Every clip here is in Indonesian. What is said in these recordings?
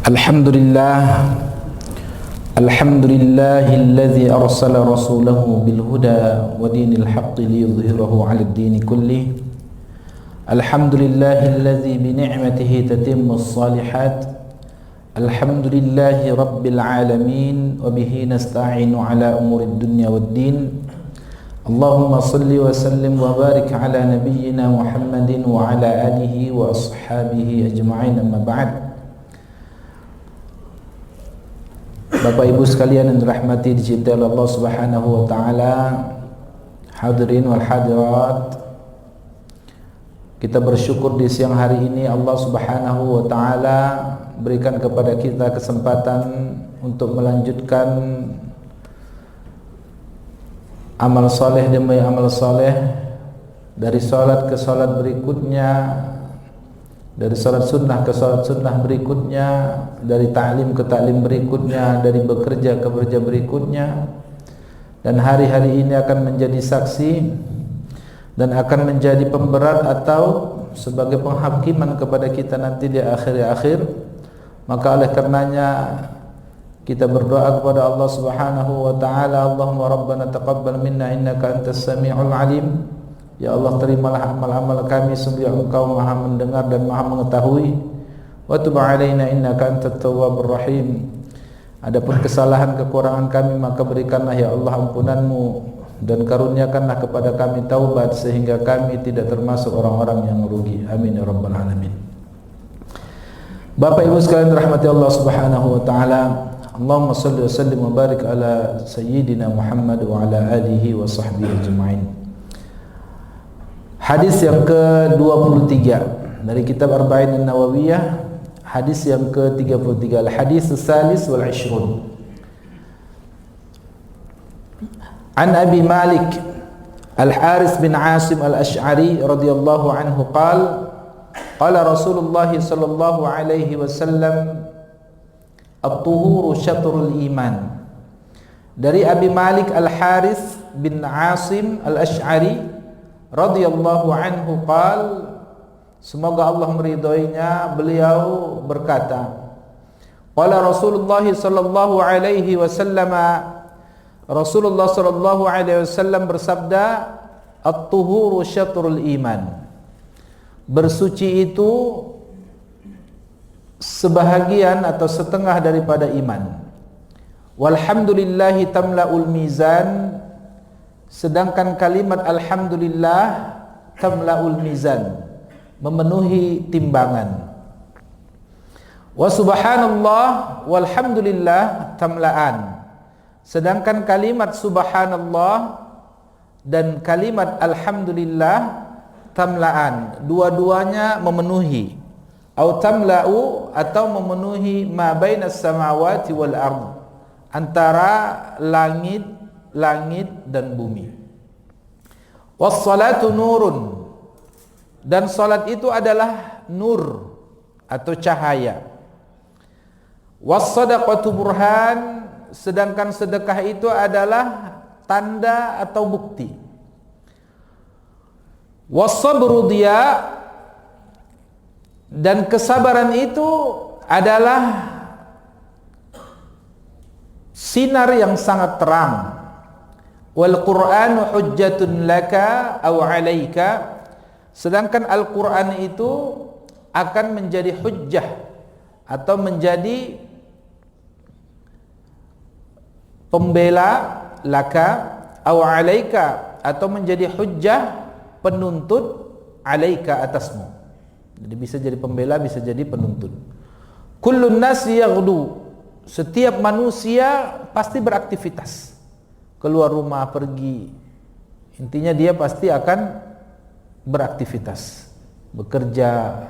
Alhamdulillah alladzi arsala rasulahu bil huda wa dinil haqqi liyudhhirahu 'alad dini kullih. Alhamdulillahilladzi bi ni'matihi tatimmus shalihat. Alhamdulillahi rabbil alamin wa bihi nasta'inu 'ala umurid dunya waddin. Allahumma salli wa sallim wa barik 'ala nabiyyina Muhammadin wa 'ala alihi wa ashabihi ajma'in, amma ba'd. Bapak Ibu sekalian yang dirahmati dicintai Allah Subhanahu wa taala, hadirin wal hadirat. Kita bersyukur di siang hari ini Allah Subhanahu wa taala berikan kepada kita kesempatan untuk melanjutkan amal soleh demi amal soleh, dari salat ke salat berikutnya, dari salat sunnah ke salat sunnah berikutnya, dari ta'lim ke ta'lim berikutnya, dari bekerja ke bekerja berikutnya. Dan hari-hari ini akan menjadi saksi dan akan menjadi pemberat atau sebagai penghakiman kepada kita nanti di akhir-akhir. Maka oleh karenanya kita berdoa kepada Allah Subhanahu wa taala, Allahumma rabbana taqabbal minna innaka antas samiul alim. Ya Allah, terimalah amal-amal kami, sungguh Engkau Maha mendengar dan Maha mengetahui. Wa tub 'alaina innaka antat tawwabur rahim. Adapun kesalahan kekurangan kami, maka berikanlah ya Allah ampunan-Mu dan karuniakanlah kepada kami taubat sehingga kami tidak termasuk orang-orang yang rugi. Amin ya rabbal alamin. Bapak Ibu sekalian dirahmati Allah Subhanahu wa taala. Allahumma shalli wa sallim wa barik ala sayyidina Muhammad wa ala alihi wa sahbihi ajma'in. Hadis yang ke-23 dari kitab Arba'in An-Nawawiyah, hadis yang ke-33, al-hadis as-salis wal 'ishrun. An Abi Malik Al-Harits bin Asim Al-Ash'ari radhiyallahu anhu qala qala Rasulullah sallallahu alaihi wasallam at-tuhuru syatrul iman. Dari Abi Malik Al-Harits bin Asim Al-Ash'ari radhiyallahu anhu qal, semoga Allah meridhoinya, beliau berkata, qala Rasulullah sallallahu alaihi wasallam, Rasulullah sallallahu alaihi wasallam bersabda, at-tuhuru syatrul iman. Bersuci itu sebahagian atau setengah daripada iman. Walhamdulillahi tamla'ul mizan. Sedangkan kalimat alhamdulillah tamla'ul mizan, memenuhi timbangan. Wa subhanallah walhamdulillah tamla'an. Sedangkan kalimat subhanallah dan kalimat alhamdulillah tamla'an, dua-duanya memenuhi. Au tamla'u, atau memenuhi ma bainas samawati wal ard, antara langit dan bumi. Wassalatu nurun, dan salat itu adalah nur atau cahaya. Wassadaqatu burhan, sedangkan sedekah itu adalah tanda atau bukti. Wassabru diya, dan kesabaran itu adalah sinar yang sangat terang. Wal Qur'anu hujjatun laka aw 'alaika, sedangkan Al-Qur'an itu akan menjadi hujjah atau menjadi pembela, laka aw 'alaika, atau menjadi hujjah, penuntut, 'alaika, atasmu. Jadi bisa jadi pembela, bisa jadi penuntut. Kullun nasi yaghdu, setiap manusia pasti beraktivitas, keluar rumah, pergi, intinya dia pasti akan beraktivitas, bekerja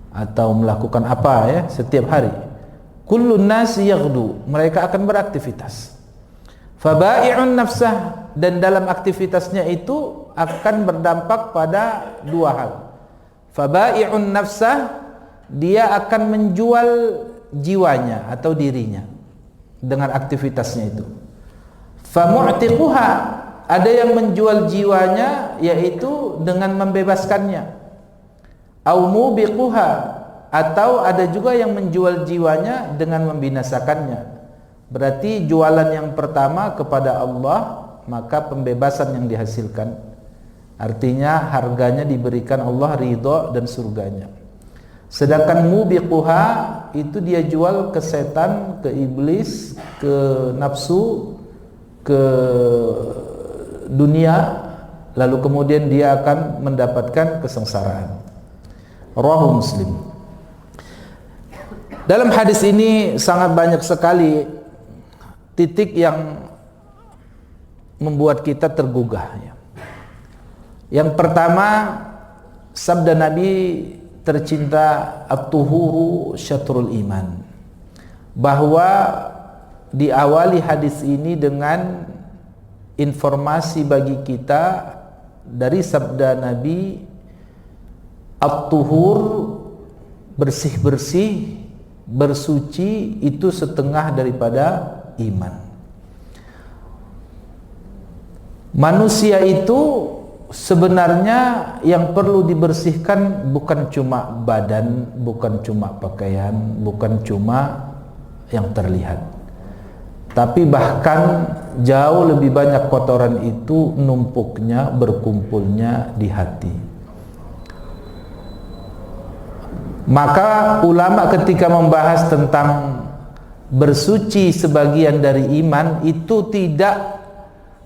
atau melakukan apa ya setiap hari. Kullun nasi yaghdu, mereka akan beraktivitas. Faba'i'un nafsah, dan dalam aktivitasnya itu akan berdampak pada dua hal. Faba'i'un nafsah, dia akan menjual jiwanya atau dirinya dengan aktivitasnya itu. Famu'tiquha, ada yang menjual jiwanya yaitu dengan membebaskannya. Au mubiquha, atau ada juga yang menjual jiwanya dengan membinasakannya. Berarti jualan yang pertama kepada Allah, maka pembebasan yang dihasilkan. Artinya harganya diberikan Allah ridho dan surganya. Sedangkan mubiquha itu dia jual ke setan, ke iblis, ke nafsu, ke dunia, lalu kemudian dia akan mendapatkan kesengsaraan. Rawahu Muslim. Dalam hadis ini sangat banyak sekali titik yang membuat kita tergugah ya. Yang pertama, sabda Nabi tercinta, at-tuhuru syatrul iman, bahwa diawali hadis ini dengan informasi bagi kita dari sabda Nabi, at-tuhur, bersih-bersih, bersuci itu setengah daripada iman. Manusia itu sebenarnya yang perlu dibersihkan bukan cuma badan, bukan cuma pakaian, bukan cuma yang terlihat, tapi bahkan jauh lebih banyak kotoran itu numpuknya, berkumpulnya di hati. Maka ulama ketika membahas tentang bersuci sebagian dari iman itu tidak,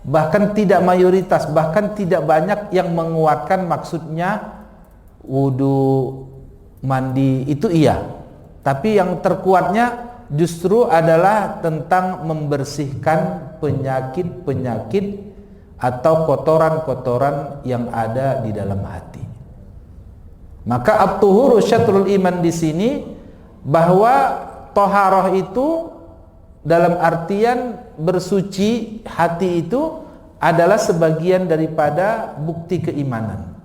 bahkan tidak mayoritas, bahkan tidak banyak yang menguatkan maksudnya wudu, mandi itu iya, tapi yang terkuatnya justru adalah tentang membersihkan penyakit-penyakit atau kotoran-kotoran yang ada di dalam hati. Maka at-tuhuru syatrul iman di sini, bahwa toharoh itu dalam artian bersuci hati itu adalah sebagian daripada bukti keimanan.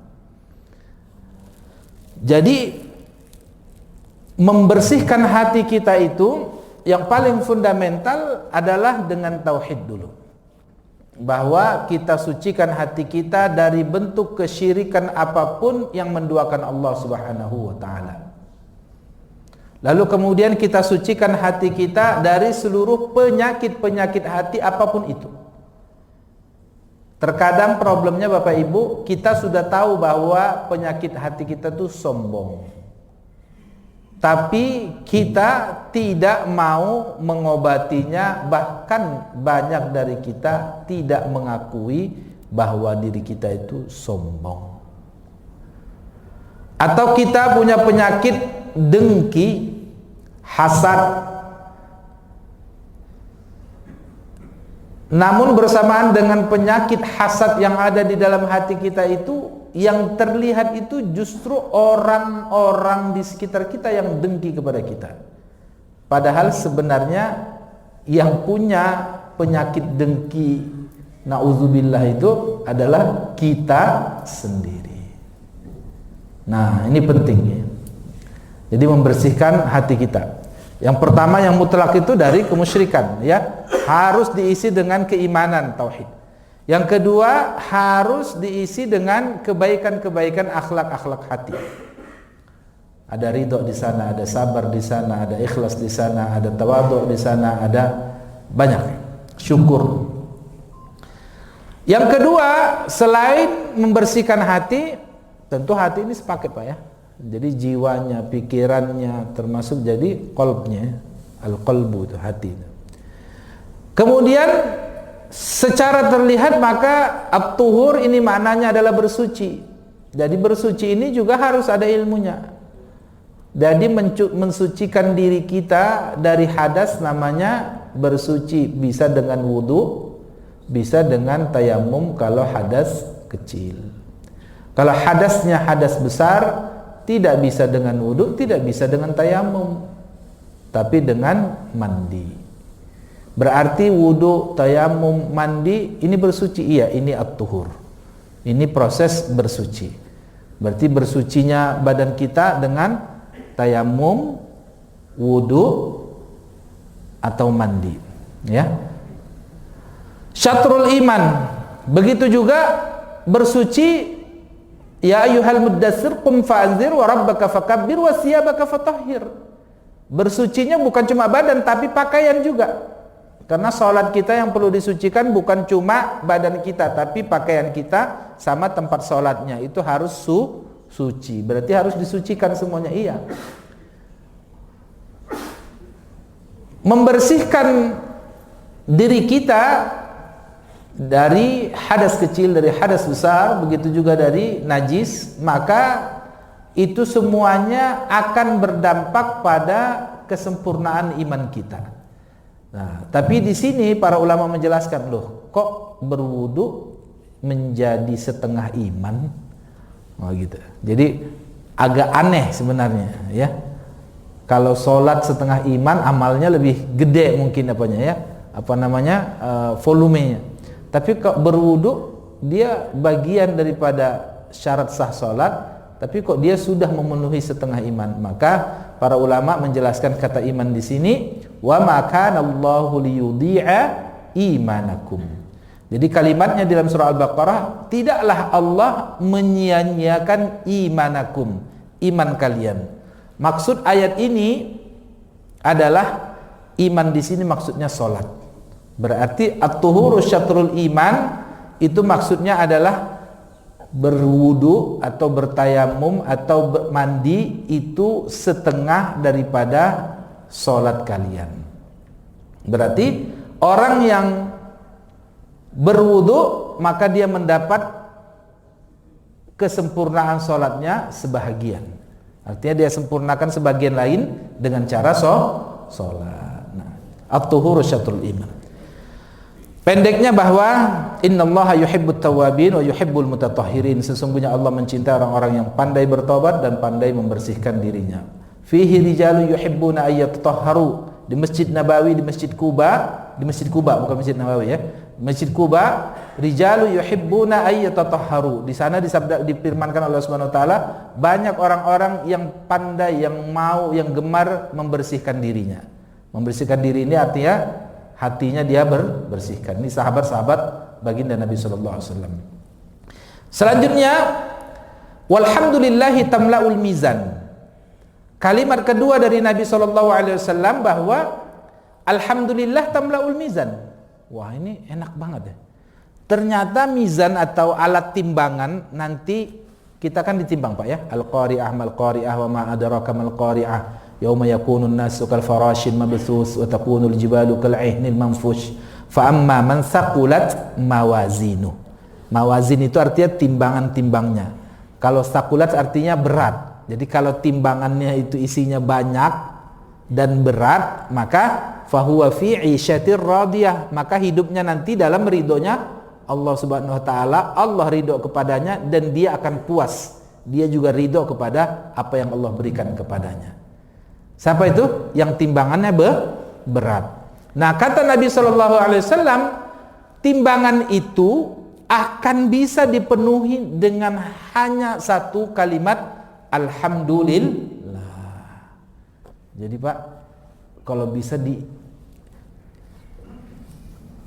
Jadi membersihkan hati kita itu yang paling fundamental adalah dengan tauhid dulu, bahwa kita sucikan hati kita dari bentuk kesyirikan apapun yang menduakan Allah Subhanahu wa taala. Lalu kemudian kita sucikan hati kita dari seluruh penyakit-penyakit hati apapun itu. Terkadang problemnya Bapak Ibu, kita sudah tahu bahwa penyakit hati kita itu sombong, tapi kita tidak mau mengobatinya. Bahkan banyak dari kita tidak mengakui bahwa diri kita itu sombong. Atau kita punya penyakit dengki, hasad, namun bersamaan dengan penyakit hasad yang ada di dalam hati kita itu, yang terlihat itu justru orang-orang di sekitar kita yang dengki kepada kita. Padahal sebenarnya yang punya penyakit dengki, na'udzubillah, itu adalah kita sendiri. Nah, ini penting ya. Jadi membersihkan hati kita. Yang pertama yang mutlak itu dari kemusyrikan ya, harus diisi dengan keimanan, tauhid. Yang kedua harus diisi dengan kebaikan-kebaikan akhlak-akhlak hati. Ada ridho di sana, ada sabar di sana, ada ikhlas di sana, ada tawadhu di sana, ada banyak syukur. Yang kedua, selain membersihkan hati, tentu hati ini sepaket Pak ya. Jadi jiwanya, pikirannya, termasuk jadi qalbnya, al-qalbu itu hati. Kemudian secara terlihat maka at-tuhur ini maknanya adalah bersuci. Jadi bersuci ini juga harus ada ilmunya. Jadi mensucikan diri kita dari hadas namanya bersuci, bisa dengan wudu, bisa dengan tayamum kalau hadas kecil. Kalau hadasnya hadas besar, tidak bisa dengan wudu, tidak bisa dengan tayamum, tapi dengan mandi. Berarti wudu, tayamum, mandi ini bersuci, iya, ini at-tuhur. Ini proses bersuci. Berarti bersucinya badan kita dengan tayamum, wudu, atau mandi, ya. Syatrul iman, begitu juga bersuci Ya ayyuhal muddatsir qum fa'anzir wa rabbaka fakabbir wa siyabaka fatahhir. Bersucinya bukan cuma badan tapi pakaian juga. Karena salat kita yang perlu disucikan bukan cuma badan kita tapi pakaian kita sama tempat salatnya itu harus suci. Berarti harus disucikan semuanya. Iya. Membersihkan diri kita dari hadas kecil, dari hadas besar, begitu juga dari najis, maka itu semuanya akan berdampak pada kesempurnaan iman kita. Nah, tapi di sini para ulama menjelaskan, loh, kok berwudu menjadi setengah iman? Oh gitu. Jadi agak aneh sebenarnya, ya. Kalau sholat setengah iman, amalnya lebih gede mungkin volumenya. Tapi kok berwudu dia bagian daripada syarat sah sholat, tapi kok dia sudah memenuhi setengah iman. Maka para ulama menjelaskan kata iman di sini, wa ma kana Allahu liyudhi'a imanakum. Jadi kalimatnya dalam surah Al-Baqarah, tidaklah Allah menyia-nyiakan imanakum, iman kalian. Maksud ayat ini adalah iman di sini maksudnya sholat. Berarti at-tuhuru syatrul iman itu maksudnya adalah berwudu atau bertayamum atau mandi itu setengah daripada sholat kalian. Berarti orang yang berwudu maka dia mendapat kesempurnaan sholatnya sebahagian. Artinya dia sempurnakan sebagian lain dengan cara sholat. Nah, at-tuhuru syatrul iman. Pendeknya bahwa innallaha yuhibbut tawwabin wa yuhibbul mutatahhirin. Sesungguhnya Allah mencintai orang-orang yang pandai bertobat dan pandai membersihkan dirinya. Fihi rijalun yuhibbuna ayyatatahharu. Di Masjid Nabawi, di Masjid Kuba bukan Masjid Nabawi ya. Masjid Kuba, rijalun yuhibbuna ayyatatahharu. Di sana difirmankan oleh Subhanahu wa taala, banyak orang-orang yang pandai, yang mau, yang gemar membersihkan dirinya. Membersihkan diri ini artinya hatinya dia bersihkan. Ini sahabat-sahabat baginda Nabi sallallahu alaihi wasallam. Selanjutnya, walhamdulillahi tamla'ul mizan. Kalimat kedua dari Nabi sallallahu alaihi wasallam bahwa alhamdulillah tamla'ul mizan. Wah, ini enak banget ya. Ternyata mizan atau alat timbangan nanti kita kan ditimbang Pak ya. Al-qari'ah mal qari'ah wa ma adraka mal qari'ah. Yauma yakunun nasu kal farashin mabthus wa takunul jibalu kal ihnil manfush fa amma man thaqulat mawazinu. Mawazin itu artinya timbangan-timbangnya. Kalau thaqulat artinya berat. Jadi kalau timbangannya itu isinya banyak dan berat, maka fahuwa fi 'isyatir radiyah, maka hidupnya nanti dalam ridhonya Allah Subhanahu wa taala. Allah ridho kepadanya dan dia akan puas. Dia juga ridho kepada apa yang Allah berikan kepadanya. Siapa itu? Yang timbangannya berat. Nah, kata Nabi SAW, timbangan itu akan bisa dipenuhi dengan hanya satu kalimat alhamdulillah. Jadi Pak, kalau bisa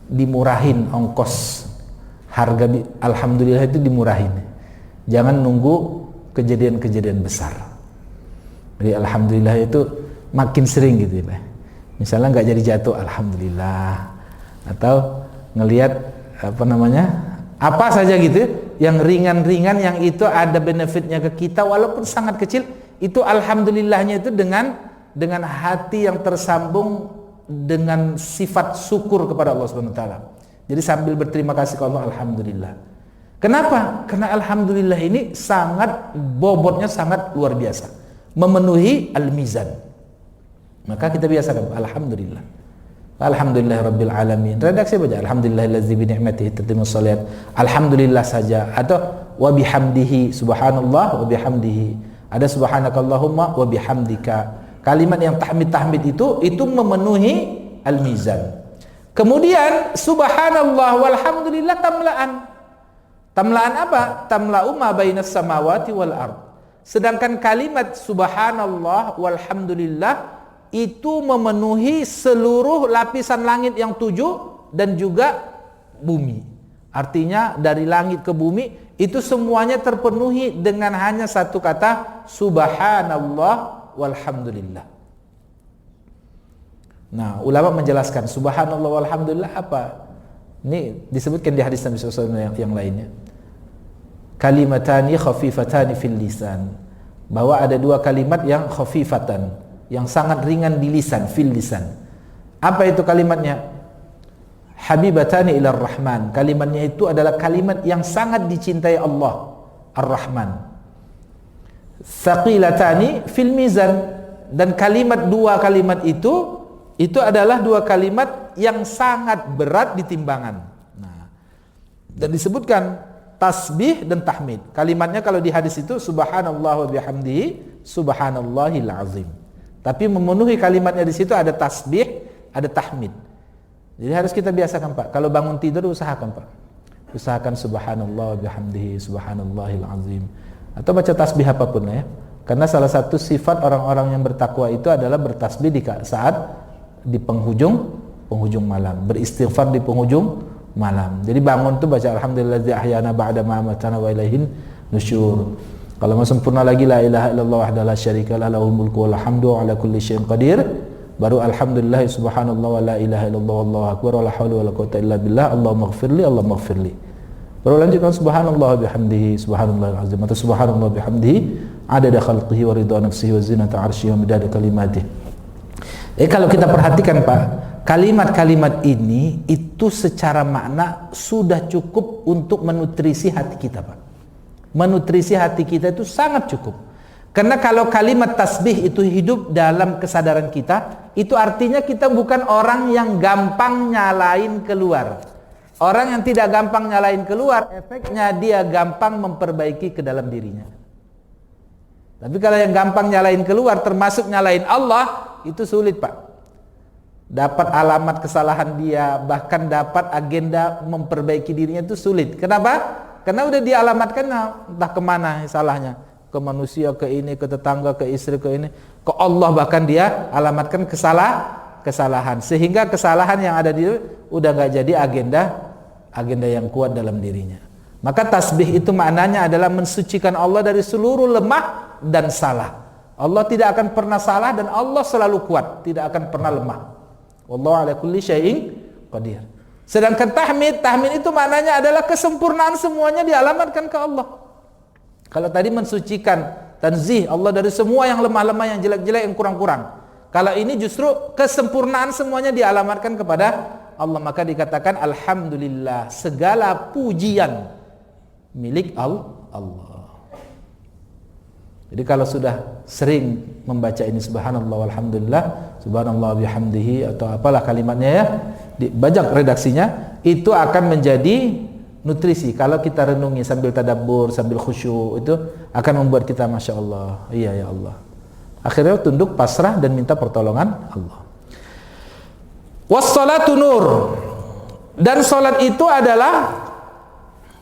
dimurahin ongkos harga alhamdulillah itu dimurahin. Jangan nunggu kejadian-kejadian besar. Jadi alhamdulillah itu makin sering gitu ya. Misalnya nggak jadi jatuh, alhamdulillah. Atau ngelihat apa saja gitu yang ringan-ringan yang itu ada benefitnya ke kita walaupun sangat kecil, itu alhamdulillahnya itu dengan hati yang tersambung dengan sifat syukur kepada Allah Subhanahu wa taala. Jadi sambil berterima kasih kepada Allah, alhamdulillah. Kenapa? Karena alhamdulillah ini bobotnya sangat luar biasa. Memenuhi al-mizan. Maka kita biasakan alhamdulillah. Alhamdulillahirabbil alamin. Redaksi baca alhamdulillahillazi bi ni'matihi tatimmus shalihat. Alhamdulillah saja atau wa bihamdihi, subhanallah wa bihamdihi. Ada subhanakallahumma wa bihamdika. Kalimat yang tahmid itu memenuhi al-mizan. Kemudian subhanallah walhamdulillah tamla'an. Tamla'an apa? Tamla'u ma bainas samawati wal ard. Sedangkan kalimat subhanallah walhamdulillah itu memenuhi seluruh lapisan langit yang 7 dan juga bumi. Artinya dari langit ke bumi itu semuanya terpenuhi dengan hanya satu kata, subhanallah walhamdulillah. Nah, ulama menjelaskan subhanallah walhamdulillah apa? Ini disebutkan di hadis Nabi SAW yang lainnya. Kalimatani khafifatani fil lisan. Bahwa ada dua kalimat yang khafifatan, yang sangat ringan di lisan, fil lisan. Apa itu kalimatnya? Habibatani ilar rahman. Kalimatnya itu adalah kalimat yang sangat dicintai Allah ar-Rahman. Thaqilatani fil mizan. Dan dua kalimat itu adalah dua kalimat yang sangat berat di timbangan. Nah, dan disebutkan tasbih dan tahmid. Kalimatnya kalau di hadis itu subhanallah wa bihamdihi subhanallahil azim. Tapi memenuhi kalimatnya di situ ada tasbih, ada tahmid. Jadi harus kita biasakan, Pak. Kalau bangun tidur usahakan, Pak. Usahakan subhanallah bihamdihi subhanallahil azim. Atau baca tasbih apapun ya. Karena salah satu sifat orang-orang yang bertakwa itu adalah bertasbih di saat di penghujung malam, beristighfar di penghujung malam. Jadi bangun tuh baca alhamdulillazi ahyana ba'da ma amatana wa ilaihin nusyur. Kalau mau sempurna lagi la ilaha illallah wahdahu la syarika lahu lahul mulku wal hamdu ala kulli syai'in qadir. Baru alhamdulillah subhanallah wa la ilaha illallah wallahu akbar wa la haula wa la quwwata illa billah Allahumma ighfirli. Baru lanjutkan subhanallah bihamdihi subhanallahil azim atau subhanallah bihamdihi adada khalqihi wa ridha nafsihi wa zinata 'arsyihi wa midada kalimatihi. Kalau kita perhatikan, Pak, kalimat-kalimat ini itu secara makna sudah cukup untuk menutrisi hati kita, Pak. Menutrisi hati kita itu sangat cukup. Karena kalau kalimat tasbih itu hidup dalam kesadaran kita, itu artinya kita bukan orang yang gampang nyalain keluar. Orang yang tidak gampang nyalain keluar, efeknya dia gampang memperbaiki ke dalam dirinya. Tapi kalau yang gampang nyalain keluar, termasuk nyalain Allah, itu sulit, Pak. Dapat alamat kesalahan dia, bahkan dapat agenda memperbaiki dirinya itu sulit. Kenapa? Karena udah dialamatkan entah kemana salahnya. Ke manusia, ke ini, ke tetangga, ke istri, ke ini, ke Allah, bahkan dia alamatkan kesalahan, sehingga kesalahan yang ada di udah nggak jadi agenda yang kuat dalam dirinya. Maka tasbih itu maknanya adalah mensucikan Allah dari seluruh lemah dan salah. Allah tidak akan pernah salah dan Allah selalu kuat, tidak akan pernah lemah. Wallahu ala kulli syai'in qadir. Sedangkan tahmid itu maknanya adalah kesempurnaan semuanya dialamatkan ke Allah. Kalau tadi mensucikan, tanzih Allah dari semua yang lemah-lemah, yang jelek-jelek, yang kurang-kurang. Kalau ini justru kesempurnaan semuanya dialamatkan kepada Allah. Maka dikatakan alhamdulillah, segala pujian milik Allah. Jadi kalau sudah sering membaca ini subhanallah walhamdulillah, subhanallah bihamdihi atau apalah kalimatnya ya, dibajak redaksinya, itu akan menjadi nutrisi. Kalau kita renungi sambil tadabbur, sambil khusyuk, itu akan membuat kita masya Allah, iya ya Allah. Akhirnya tunduk, pasrah dan minta pertolongan Allah. Wassalatu nur, dan salat itu adalah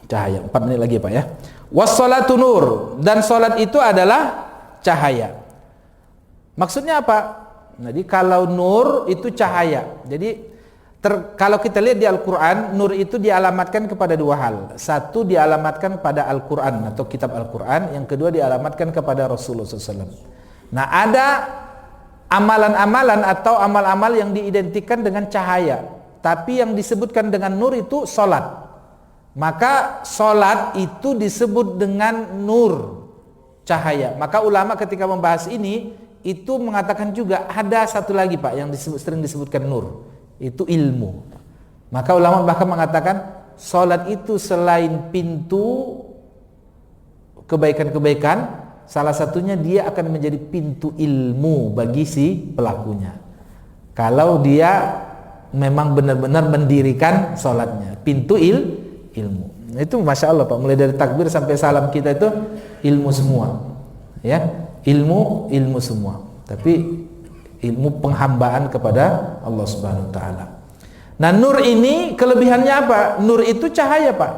cahaya. 4 menit lagi Pak ya. Wassalatu nur, dan salat itu adalah cahaya. Maksudnya apa? Jadi kalau nur itu cahaya. Jadi kalau kita lihat di Al-Quran, nur itu dialamatkan kepada dua hal. Satu dialamatkan pada Al-Quran atau kitab Al-Quran, yang kedua dialamatkan kepada Rasulullah SAW. Nah, ada amalan-amalan atau amal-amal yang diidentikan dengan cahaya, tapi yang disebutkan dengan nur itu solat. Maka solat itu disebut dengan nur, cahaya. Maka ulama ketika membahas ini itu mengatakan juga ada satu lagi Pak yang sering disebutkan nur, itu ilmu. Maka ulama bahkan mengatakan salat itu selain pintu kebaikan-kebaikan, salah satunya dia akan menjadi pintu ilmu bagi si pelakunya. Kalau dia memang benar-benar mendirikan salatnya, pintu ilmu. Itu masya Allah Pak, mulai dari takbir sampai salam kita itu ilmu semua, ya, ilmu semua. Tapi ilmu penghambaan kepada Allah Subhanahu wa taala. Nah, nur ini kelebihannya apa? Nur itu cahaya, Pak.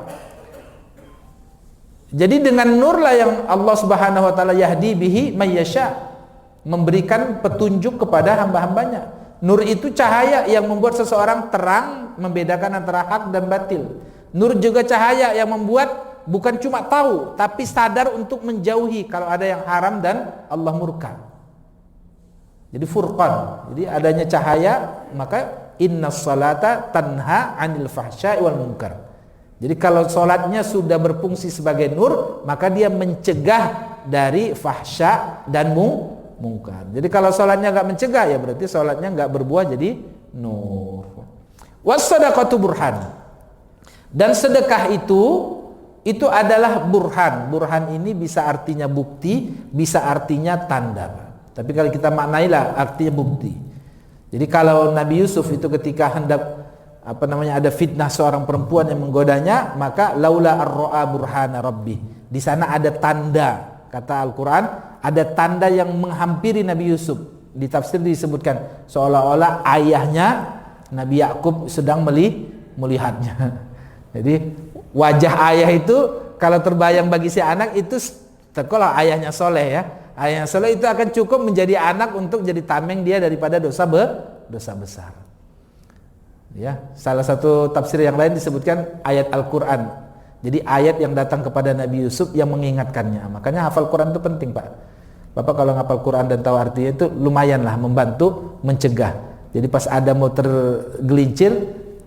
Jadi dengan nur lah yang Allah Subhanahu wa taala yahdi bihi may yasha, memberikan petunjuk kepada hamba-hambanya. Nur itu cahaya yang membuat seseorang terang, membedakan antara hak dan batil. Nur juga cahaya yang membuat bukan cuma tahu, tapi sadar untuk menjauhi kalau ada yang haram dan Allah murka. Jadi furqan. Jadi adanya cahaya, maka innas salata tanha 'anil fahsya'i wal munkar. Jadi kalau salatnya sudah berfungsi sebagai nur, maka dia mencegah dari fahsya dan mungkar. Jadi kalau salatnya enggak mencegah, ya berarti salatnya enggak berbuah jadi nur. Was sadaqatu burhan. Dan sedekah itu adalah burhan. Burhan ini bisa artinya bukti, bisa artinya tanda. Tapi kalau kita maknailah artinya bukti. Jadi kalau Nabi Yusuf itu ketika hendak ada fitnah seorang perempuan yang menggodanya, maka laula ar-ra'a burhana rabbi. Di sana ada tanda, kata Al-Qur'an, ada tanda yang menghampiri Nabi Yusuf. Di tafsir disebutkan seolah-olah ayahnya Nabi Yakub sedang melihatnya. Jadi wajah ayah itu kalau terbayang bagi si anak itu, kalau ayahnya soleh ya, ayahnya soleh itu akan cukup menjadi anak untuk jadi tameng dia daripada dosa besar. Ya, salah satu tafsir yang lain disebutkan ayat Al-Quran. Jadi ayat yang datang kepada Nabi Yusuf yang mengingatkannya. Makanya hafal Quran itu penting, Pak. Bapak kalau ngapal Quran dan tahu artinya itu lumayanlah membantu mencegah. Jadi pas ada mau tergelincir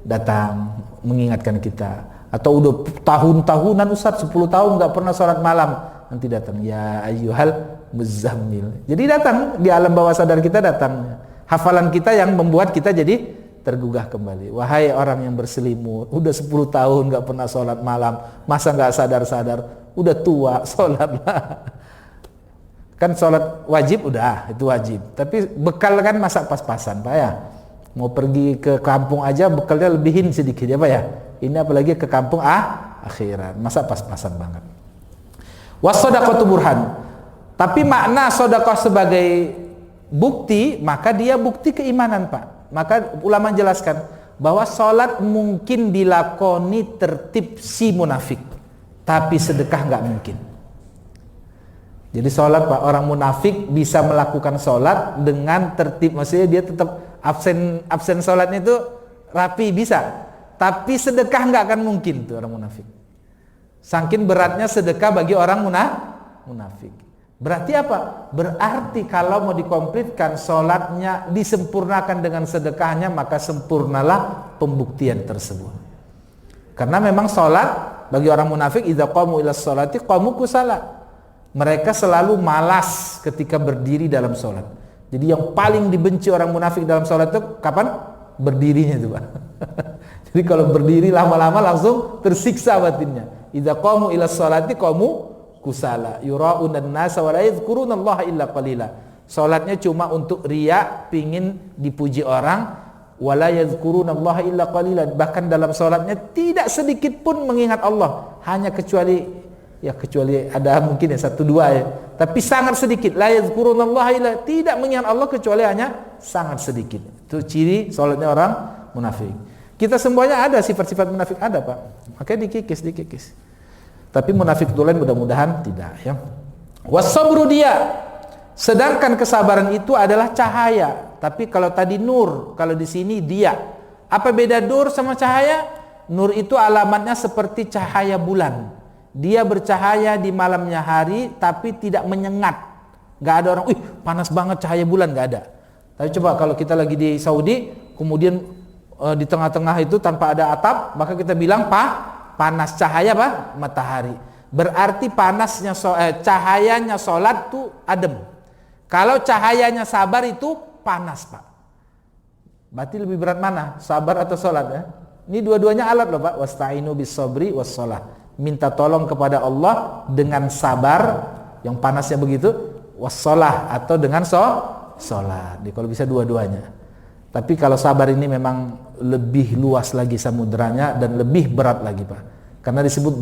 datang mengingatkan kita. Atau udah tahun-tahunan Ustaz 10 tahun nggak pernah sholat malam, nanti datang ya ayyuhal muzammil. Jadi datang di alam bawah sadar kita, datang hafalan kita yang membuat kita jadi tergugah kembali. Wahai orang yang berselimut, udah 10 tahun nggak pernah sholat malam, masa nggak sadar-sadar, udah tua, sholatlah. Kan sholat wajib udah, itu wajib. Tapi bekal kan masa pas-pasan, Pak ya. Mau pergi ke kampung aja bekalnya lebihin sedikit ya Pak ya. Ini apalagi ke kampung akhirat, masa pas-pasan banget. Was-shadaqatu burhan. Tapi makna sedekah sebagai bukti, maka dia bukti keimanan, Pak. Maka ulama jelaskan bahwa sholat mungkin dilakoni tertib si munafik, tapi sedekah nggak mungkin. Jadi sholat, Pak, orang munafik bisa melakukan sholat dengan tertib, maksudnya dia tetap absen sholatnya itu rapi bisa, tapi sedekah nggak akan mungkin tuh orang munafik. Saking beratnya sedekah bagi orang munafik. Berarti apa? Berarti kalau mau dikomplitkan sholatnya disempurnakan dengan sedekahnya, maka sempurnalah pembuktian tersebut. Karena memang sholat bagi orang munafik, idza qamu ila sholati qamu kusala. Mereka selalu malas ketika berdiri dalam sholat. Jadi yang paling dibenci orang munafik dalam sholat itu kapan? Berdirinya itu, Pak. Jadi kalau berdiri lama-lama langsung tersiksa batinnya. Idza qamu ila sholati qamu kusala yura'un an-nasa wa la yadhkurunallaha illa qalila. Salatnya cuma untuk riya, pingin dipuji orang, wa la yadhkurunallaha illa qalila. Bahkan dalam salatnya tidak sedikit pun mengingat Allah, hanya kecuali ada mungkin ya 1-2 ya, tapi sangat sedikit. La yadhkurunallaha illa, tidak mengingat Allah kecuali hanya sangat sedikit. Itu ciri salatnya orang munafik. Kita semuanya ada sifat-sifat munafik, ada, Pak. Makanya dikikis. Tapi munafik lain mudah-mudahan tidak ya. Wasabru dia. Sedangkan kesabaran itu adalah cahaya. Tapi kalau tadi nur, kalau di sini dia. Apa beda nur sama cahaya? Nur itu alamatnya seperti cahaya bulan. Dia bercahaya di malamnya hari tapi tidak menyengat. Gak ada orang, panas banget cahaya bulan, gak ada. Tapi coba kalau kita lagi di Saudi, kemudian di tengah-tengah itu tanpa ada atap, maka kita bilang panas cahaya apa? Matahari. Berarti panasnya cahayanya sholat tuh adem. Kalau cahayanya sabar itu panas, Pak. Berarti lebih berat mana? Sabar atau sholat ya? Ini dua-duanya alat loh, Pak. Wasta'inu bis sabri was sholah. Minta tolong kepada Allah dengan sabar yang panasnya begitu, was sholah, atau dengan sholat. Jadi kalau bisa dua-duanya. Tapi kalau sabar ini memang lebih luas lagi samudranya dan lebih berat lagi, Pak. Karena disebut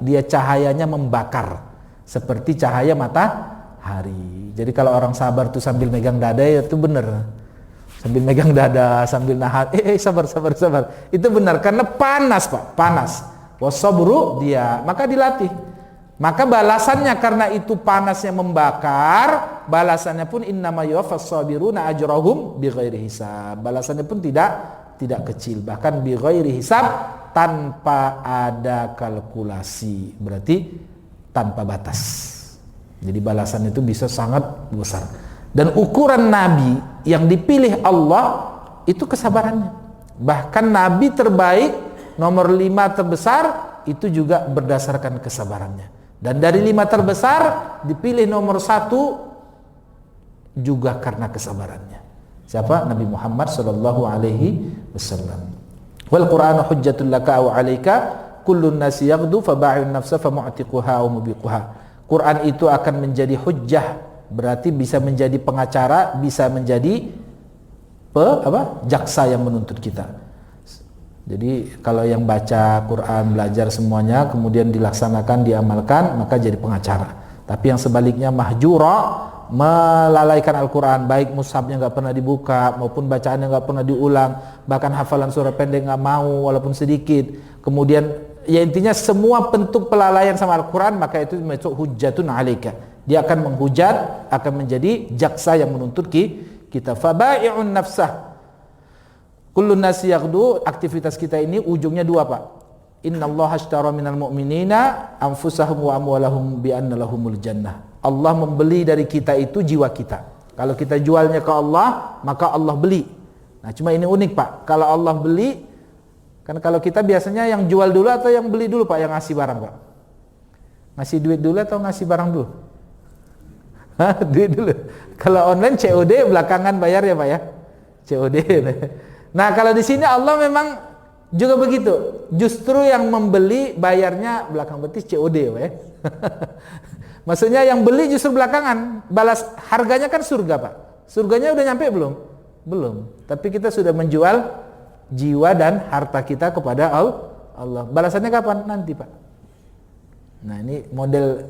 dia cahayanya membakar seperti cahaya matahari. Jadi kalau orang sabar tuh sambil megang dada, itu benar. Sambil megang dada, sambil nahan, sabar. Itu benar karena panas, Pak, panas. Wasabru dia, maka dilatih. Maka balasannya karena itu panasnya membakar, balasannya pun innama yuwaffas sabiruna ajrahum bighairi hisab. Balasannya pun tidak kecil, bahkan bighairi hisab, tanpa ada kalkulasi, berarti tanpa batas. Jadi balasan itu bisa sangat besar. Dan ukuran Nabi yang dipilih Allah itu kesabarannya. Bahkan Nabi terbaik, nomor 5 terbesar, itu juga berdasarkan kesabarannya. Dan dari 5 terbesar dipilih nomor 1 juga karena kesabarannya. Siapa? Nabi Muhammad sallallahu alaihi wasallam. Wal Qur'anu hujjatul laka aw 'alaika kullun nasi yaghdu fa ba'un nafsa fa mu'tiquha aw mubiquha. Quran itu akan menjadi hujjah, berarti bisa menjadi pengacara, bisa menjadi jaksa yang menuntut kita. Jadi kalau yang baca Quran, belajar semuanya, kemudian dilaksanakan, diamalkan, maka jadi pengacara. Tapi yang sebaliknya mahjura, melalaikan Al-Quran, baik mushafnya nggak pernah dibuka, maupun bacaannya nggak pernah diulang, bahkan hafalan surah pendek nggak mau walaupun sedikit. Kemudian ya intinya semua bentuk pelalaian sama Al-Quran, maka itu masuk hujjatun alaika. Dia akan menghujat, akan menjadi jaksa yang menuntut kita. Fabai'un nafsah. Kullun nasi yaghdu, aktivitas kita ini ujungnya 2, Pak. Innallaha ashtara minal mu'minina anfusahum wa amwalahum bi anna lahumul jannah. Allah membeli dari kita itu jiwa kita. Kalau kita jualnya ke Allah, maka Allah beli. Nah, cuma ini unik, Pak. Kalau Allah beli, kan kalau kita biasanya yang jual dulu atau yang beli dulu, Pak, yang ngasih barang, Pak? Ngasih duit dulu atau ngasih barang dulu? Hah, duit dulu. Kalau online COD belakangan bayar ya, Pak ya? COD. Nah, kalau di sini Allah memang juga begitu. Justru yang membeli bayarnya belakang, berarti COD, Pak ya. Maksudnya yang beli justru belakangan, balas harganya kan surga, Pak. Surganya udah nyampe belum? Belum. Tapi kita sudah menjual jiwa dan harta kita kepada Allah. Balasannya kapan? Nanti, Pak. Nah, ini model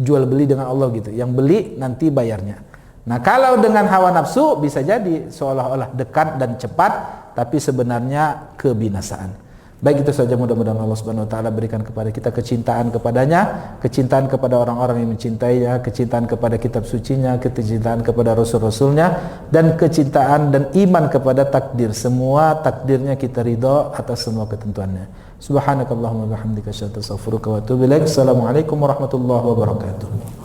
jual beli dengan Allah gitu. Yang beli nanti bayarnya. Nah, kalau dengan hawa nafsu bisa jadi seolah-olah dekat dan cepat, tapi sebenarnya kebinasaan. Baik, itu saja, mudah-mudahan Allah Subhanahu wa taala berikan kepada kita kecintaan kepadanya, kecintaan kepada orang-orang yang mencintainya, kecintaan kepada kitab sucinya, kecintaan kepada rasul-rasulnya, dan kecintaan dan iman kepada takdir. Semua takdirnya kita ridho atas semua ketentuannya. Subhanakallahumma wa bihamdika asyhadu an la ilaha illa anta astaghfiruka wa atubu ilaik. Assalamualaikum warahmatullahi wabarakatuh.